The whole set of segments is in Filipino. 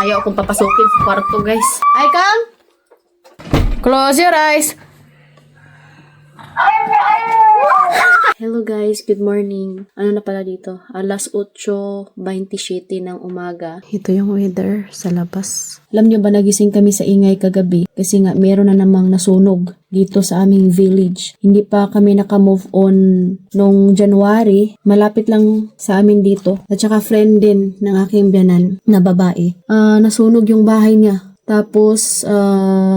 Ayaw akong papasukin sa kwarto, guys. Ay, come! Close your eyes! Hello guys, good morning. Ano na pala dito? Alas 8:27 ng umaga. Ito yung weather sa labas. Alam nyo ba, nagising kami sa ingay kagabi kasi nga meron na namang nasunog dito sa aming village. Hindi pa kami naka-move on nung January. Malapit lang sa amin dito. At saka friend din ng aking biyanan na babae. Nasunog yung bahay niya. Tapos,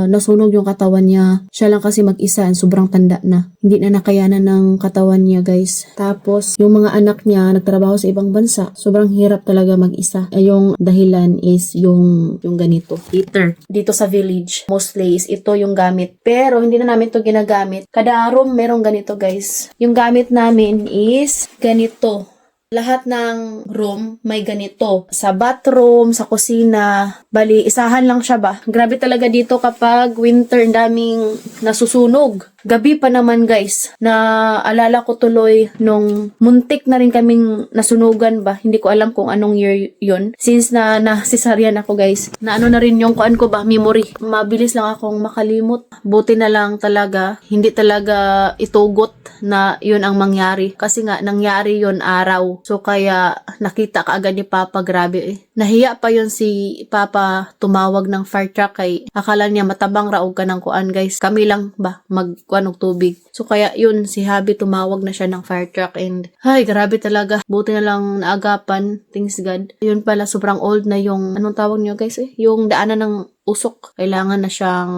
nasunog yung katawan niya. Siya lang kasi mag-isa, sobrang tanda na. Hindi na nakayanan ng katawan niya, guys. Tapos, yung mga anak niya, nagtrabaho sa ibang bansa. Sobrang hirap talaga mag-isa. Yung dahilan is yung ganito. Heater. Dito sa village, mostly is ito yung gamit. Pero, hindi na namin to ginagamit. Kada room, merong ganito, guys. Yung gamit namin is ganito. Lahat ng room may ganito. Sa bathroom, sa kusina, bali, isahan lang siya ba? Grabe talaga dito kapag winter, daming nasusunog. Gabi pa naman guys, na alala ko tuloy nung muntik na rin kaming nasunugan ba. Hindi ko alam kung anong year yun. Since na cesarean ako guys, na ano na rin yung kuan ko ba, memory. Mabilis lang akong makalimot. Buti na lang talaga, hindi talaga itugot na yun ang mangyari. Kasi nga, nangyari yun araw. So kaya nakita kaagad ni Papa, grabe eh. Nahiya pa yun si Papa tumawag ng fire truck kay akala niya matabang raog ka ng kuan guys. Kami lang ba magkuan og tubig. So kaya yun si Habi tumawag na siya ng fire truck and ay grabe talaga. Buti na lang naagapan. Thanks God. Yun pala sobrang old na yung anong tawag niyo guys eh? Yung daanan ng usok. Kailangan na siyang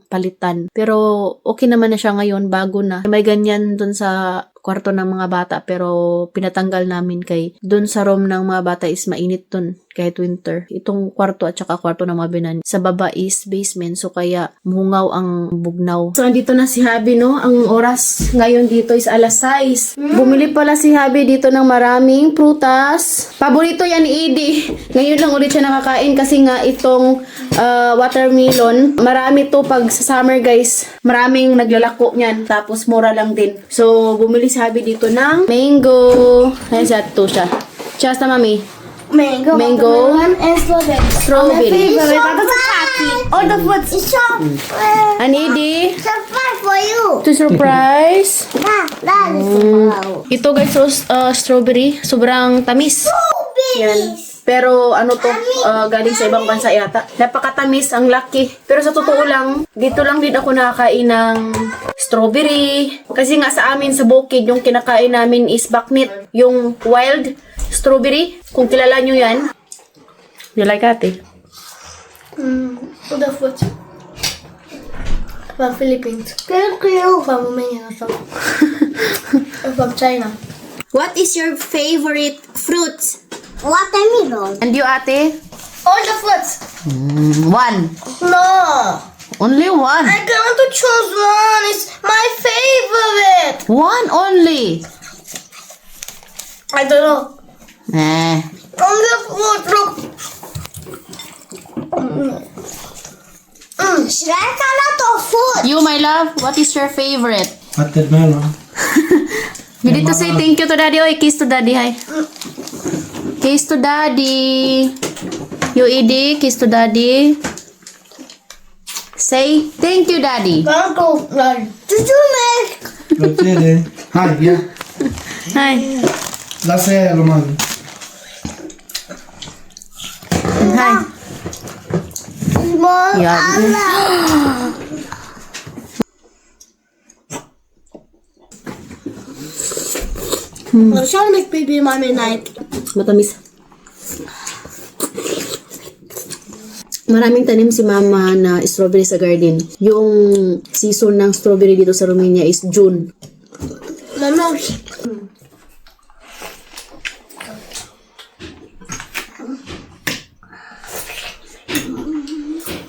palitan. Pero okay naman na siya ngayon, bago na. May ganyan dun sa kwarto ng mga bata pero pinatanggal namin kay dun sa room ng mga bata is mainit dun kahit winter. Itong kwarto at saka kwarto ng mga binan sa baba is basement so kaya mungaw ang bugnaw. So andito na si Habi no. Ang oras ngayon dito is alas 6. Bumili pala si Habi dito ng maraming prutas. Paborito yan ni Edie. Ngayon lang ulit siya nakakain kasi nga itong watermelon. Marami to pag sa summer guys. Maraming naglalako niyan. Tapos mura lang din. So bumili si Habi dito ng mango. Ayan siya, to siya. Chasta mami. Mango, watermelon, and strawberry. Strawberry. My favorite. That's a coffee. All the fruits. It's chocolate. And Edie, Surprise for you. to surprise. That is wow. Ito guys, strawberry. Sobrang tamis. Yan. Strawberries. Pero ano to, galing sa ibang bansa yata. Napakatamis, ang laki. Pero sa totoo lang, dito lang din ako nakakain ng strawberry. Kasi nga sa amin sa bukid, yung kinakain namin is baknit. Yung wild strawberry. Kung kilala nyo yan. You like ate? All the fruits. From Philippines. From Romania. From China. What is your favorite fruit? Watermelon. And you ate? All the fruits. One. No. Only one. I got to choose one. It's my favorite. One only. I don't know. Eh. On the fruit, look. She likes a lot of food. You, my love, what is your favorite? Watermelon. You need to say thank you to daddy. Oy, kiss to daddy. Hi. Kiss to daddy. You, Edie, kiss to daddy. Say thank you, daddy. Uncle, did you make? Piacere. Hi, yeah. Hi. La sera, man. Hi. Small Yeah. I'm trying to make baby mommy night. Matamis. Maraming tanim si mama na strawberry sa garden. Yung season ng strawberry dito sa Romania is June. Mama.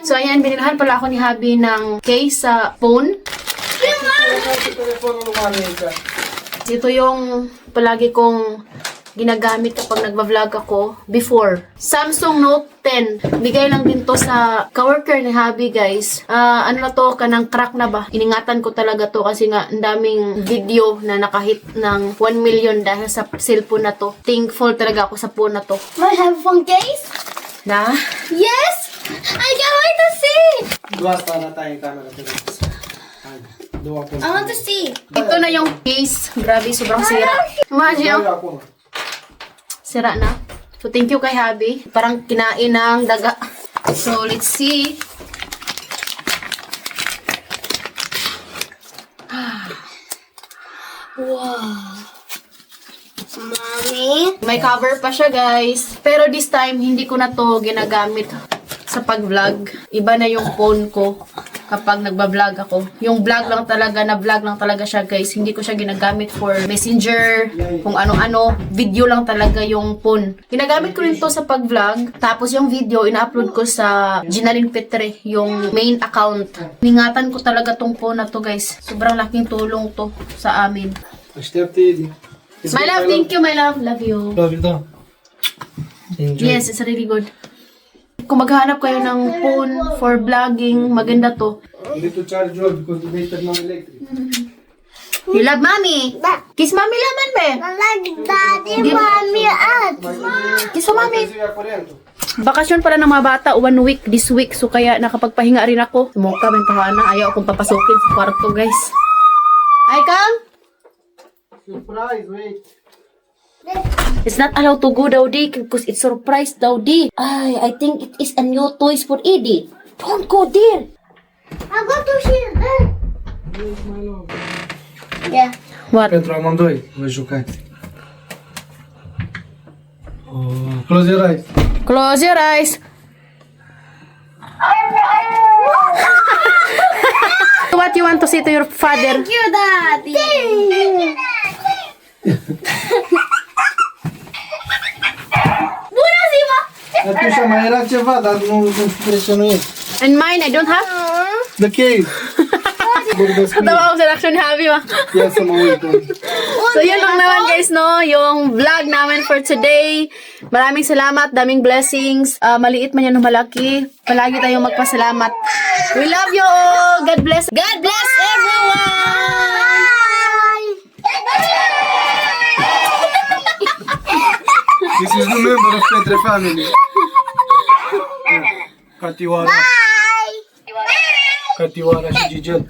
So ayan, binilhan pala ako ni Habi ng case sa phone. Ito yung palagi kong ginagamit kapag nagba-vlog ako before. Samsung Note 10. Bigay lang din to sa coworker ni Habi, guys. Ano na to, kanang crack na ba? Iningatan ko talaga to kasi nga ang daming video na nakahit ng 1 million dahil sa cellphone na to. Thankful talaga ako sa phone na to. My headphone case? Na? Yes! I can't wait to see! Dua na tayo yung camera. Hi. Dua ko. I want to see. Ito na yung case. Grabe, sobrang sira. Imagine, Dua ako. sira na. So, thank you kay Habi. Parang kinain ng daga. So, let's see. Wow. Mommy? May cover pa siya, guys. Pero this time, hindi ko na to ginagamit sa pag-vlog. Iba na yung phone ko kapag nagba-vlog ako. Yung vlog lang talaga, na-vlog lang talaga siya, guys. Hindi ko siya ginagamit for messenger, kung ano-ano. Video lang talaga yung phone. Ginagamit ko rin to sa pag-vlog. Tapos yung video, ina-upload ko sa Ginaline Petre, yung main account. Ningatan ko talaga tong phone na to, guys. Sobrang laking tulong to sa amin. Așteaptă-i. My love, thank you, my love. Love you. Love you, da. Enjoy. Yes, it's really good. Kung maghanap kayo ng phone for vlogging, maganda to. Need to charge you because the meter no electric. You love mommy? Kiss mommy laman, be. I like daddy, mommy, and Kiss mo mommy. Ziua curentul. Bakasyon pala ng mga bata, 1 week, this week. So kaya nakapagpahinga rin ako. Sumuka, bentawana. Ayaw akong papasukin sa kwarto, guys. Ay, Kang! Surprise, wait. It's not allowed to go daw, Di, because it's surprise daw, Di. Ay, I think it is a new toys for Edie. Don't go there. I got to see that. Yeah. What? Pentru amândoi, vă jucați. Close your eyes. Close your eyes. What you want to say to your father? Thank you, daddy. Bună ziua! Atunci mai era ceva, dar nu știu ce nu e. And mine, I don't have. The cave. Vorbesc cu Tawa ako sa reaction ni Habi, ma. Ia să mă uit. So, yun lang naman, guys, no? Yung vlog namin for today. Maraming salamat, daming blessings. Maliit man yan o malaki. Palagi tayong magpasalamat. We love you all. God bless. God bless everyone! This is the member of Petre family. Catioara. Catioara și Gigel.